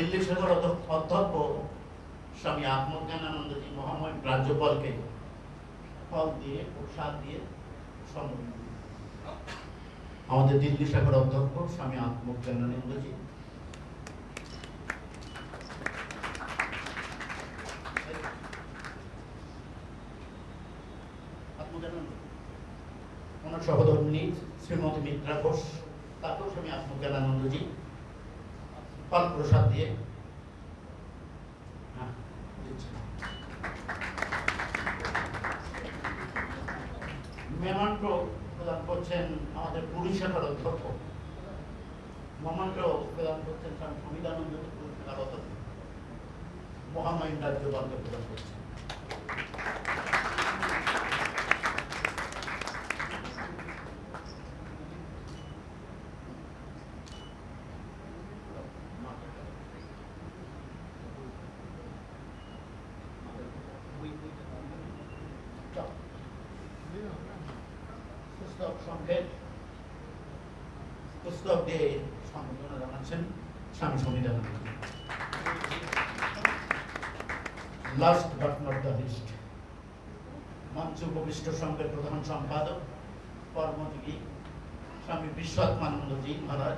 দিল্লি শাখার অধ্যক্ষ স্বামী আত্মজ্ঞানানন্দজি মহামহিম রাজ্যপালকে ফল দিয়ে প্রসাদ দিয়ে সম্বোধন করেন। আমাদের দিল্লি শাখার অধ্যক্ষ স্বামী আত্মজ্ঞানানন্দজি ওনার সহধর্মিনী শ্রীমতী মিত্রা ঘোষ, তাকেও স্বামী আত্মজ্ঞানানন্দজি ফল প্রসাদ দিয়ে মেমান্টো প্রদান করছেন আমাদের পুরী শাখার অধ্যক্ষ। মেমান্টো প্রদান করছেন স্বামী সমিদানন্দ পুরী শাখার অধ্যক্ষ মহামহিম রাজ্যপালকে প্রদান করছেন। পুস্তক দিয়ে সম্বোধনা জানাচ্ছেন Swami Samidananda. Last but not the least, মঞ্চে উপবিষ্ট সংঘের প্রধান সম্পাদক কর্মযোগী স্বামী বিশ্বনাথানন্দজি মহারাজ,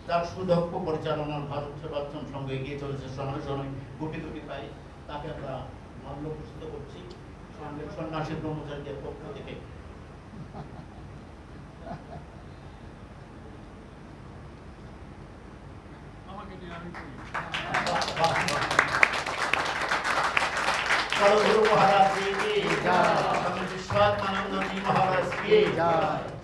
তার সুদক্ষ পরিচালনার ভারত সেবাশ্রম সঙ্গে এগিয়ে চলেছে সময় সময় গুটি গুটি পাই, তাকে আমরা মাল্য পুষিত করছি সঙ্গের সন্ন্যাসী ব্রহ্মচারীদের পক্ষ থেকে। মহারাজ जी की जय, स्वामी विश्वनाथानंद जी महाराज की जय।